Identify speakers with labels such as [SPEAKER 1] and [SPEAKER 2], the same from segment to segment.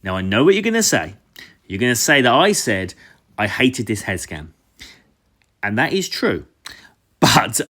[SPEAKER 1] Now, I know what you're going to say. You're going to say that I said I hated this head scan. And that is true. But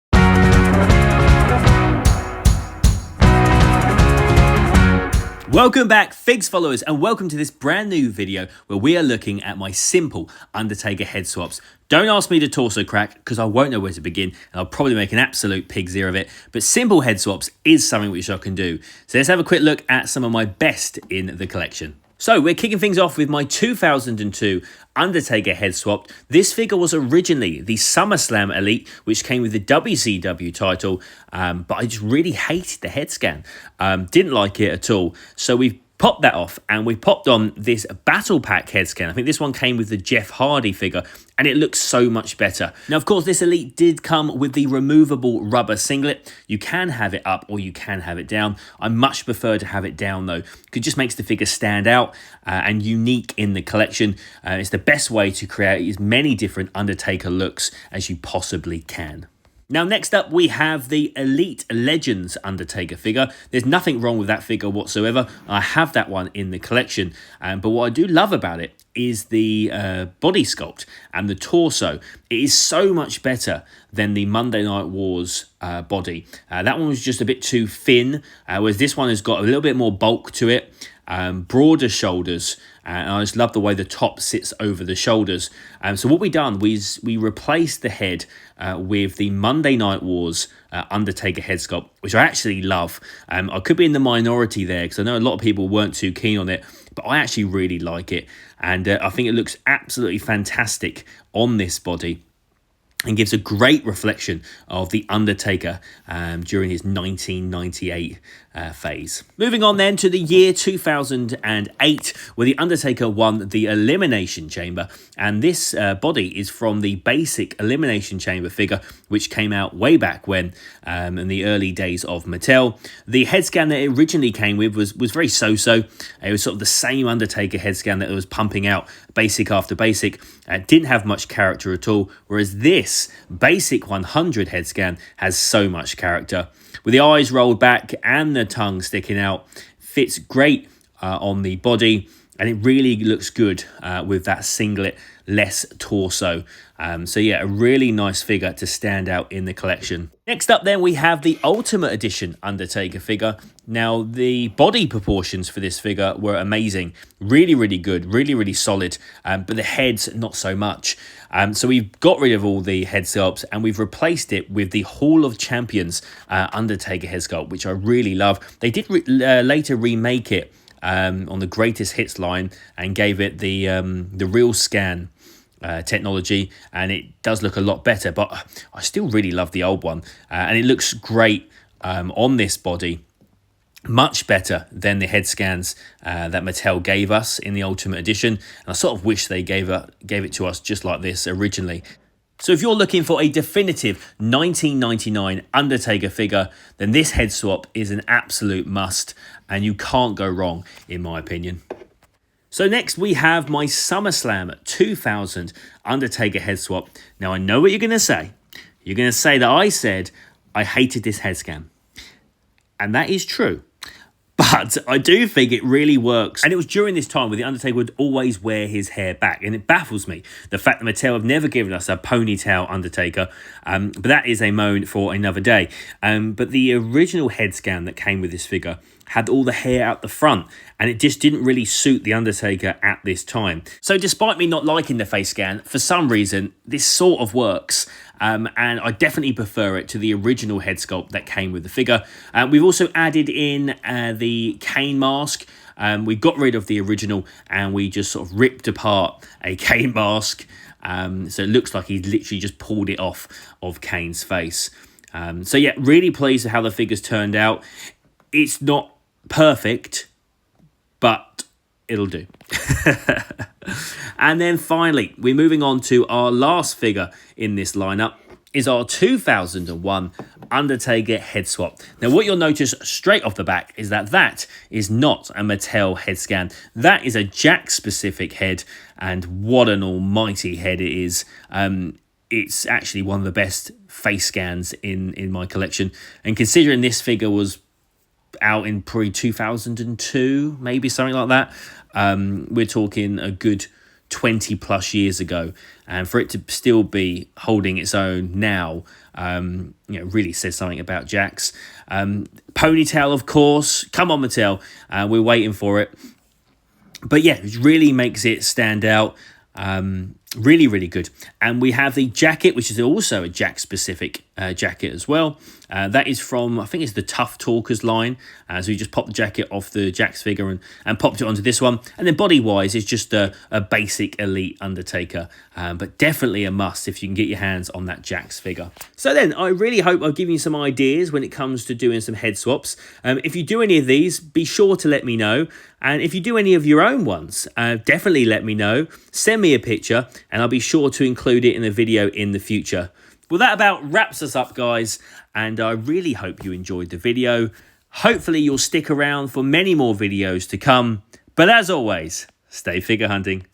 [SPEAKER 1] welcome back, Figs followers, and welcome to this brand new video where we are looking at my simple Undertaker head swaps. Don't ask me to torso crack because I won't know where to begin and I'll probably make an absolute pig's ear of it. But simple head swaps is something which I can do. So let's have a quick look at some of my best in the collection. So we're kicking things off with my 2002 Undertaker head swap. This figure was originally the SummerSlam Elite, which came with the WCW title, but I just really hated the head scan. Didn't like it at all. So we've popped that off and we popped on this Battle Pack head scan. I think this one came with the Jeff Hardy figure and it looks so much better. Now, of course, this Elite did come with the removable rubber singlet. You can have it up or you can have it down. I much prefer to have it down though, because it just makes the figure stand out and unique in the collection. It's the best way to create as many different Undertaker looks as you possibly can. Now, next up, we have the Elite Legends Undertaker figure. There's nothing wrong with that figure whatsoever. I have that one in the collection. But what I do love about it is the body sculpt and the torso. It is so much better than the Monday Night Wars body. That one was just a bit too thin, whereas this one has got a little bit more bulk to it. Broader shoulders, and I just love the way the top sits over the shoulders. So what we done was we replaced the head with the Monday Night Wars Undertaker head sculpt, which I actually love. I could be in the minority there because I know a lot of people weren't too keen on it, but I actually really like it, and I think it looks absolutely fantastic on this body and gives a great reflection of The Undertaker during his 1998 phase. Moving on then to the year 2008, where The Undertaker won the Elimination Chamber. And this body is from the basic Elimination Chamber figure, which came out way back when, in the early days of Mattel. The head scan that it originally came with was very so-so. It was sort of the same Undertaker head scan that was pumping out basic after basic. Didn't have much character at all, whereas this basic 100 head scan has so much character. With the eyes rolled back and the tongue sticking out, fits great on the body, and it really looks good with that singlet, less torso. So yeah, a really nice figure to stand out in the collection. Next up then, we have the Ultimate Edition Undertaker figure. Now, the body proportions for this figure were amazing. Really, really good. Really, really solid. But the head's not so much. So we've got rid of all the head sculpts and we've replaced it with the Hall of Champions Undertaker head sculpt, which I really love. They did later remake it on the Greatest Hits line and gave it the real scan technology, and it does look a lot better, but I still really love the old one, and it looks great on this body. Much better than the head scans that Mattel gave us in the Ultimate Edition, and I sort of wish they gave it to us just like this originally. So if you're looking for a definitive 1999 Undertaker figure, then this head swap is an absolute must, and you can't go wrong, in my opinion. So next we have my SummerSlam 2000 Undertaker head swap. Now, I know what you're going to say. You're going to say that I said I hated this head scan. And that is true. But I do think it really works. And it was during this time where The Undertaker would always wear his hair back. And it baffles me, the fact that Mattel have never given us a ponytail Undertaker. But that is a moan for another day. But the original head scan that came with this figure had all the hair out the front, and it just didn't really suit The Undertaker at this time. So despite me not liking the face scan, for some reason, this sort of works. And I definitely prefer it to the original head sculpt that came with the figure. We've also added in the Kane mask. We got rid of the original and we just sort of ripped apart a Kane mask. So it looks like he literally just pulled it off of Kane's face. So yeah, really pleased with how the figure's turned out. It's not perfect, but it'll do. And then finally, we're moving on to our last figure in this lineup, is our 2001 Undertaker head swap. Now, what you'll notice straight off the back is that that is not a Mattel head scan. That is a Jack-specific head, and what an almighty head it is. It's actually one of the best face scans in my collection. And considering this figure was out in pre-2002, maybe something like that, we're talking a good 20 plus years ago, and for it to still be holding its own now, really says something about Jakks. Ponytail, of course. Come on, Mattel. We're waiting for it. But yeah, it really makes it stand out. Really, really good. And we have the jacket, which is also a Jakks specific jacket as well. That is from, I think it's the Tough Talkers line. So you just pop the jacket off the Jakks figure and popped it onto this one. And then body wise, it's just a basic elite Undertaker. But definitely a must if you can get your hands on that Jakks figure. So then I really hope I've given you some ideas when it comes to doing some head swaps. If you do any of these, be sure to let me know. And if you do any of your own ones, definitely let me know. Send me a picture and I'll be sure to include it in a video in the future. Well, that about wraps us up, guys. And I really hope you enjoyed the video. Hopefully you'll stick around for many more videos to come. But as always, stay figure hunting.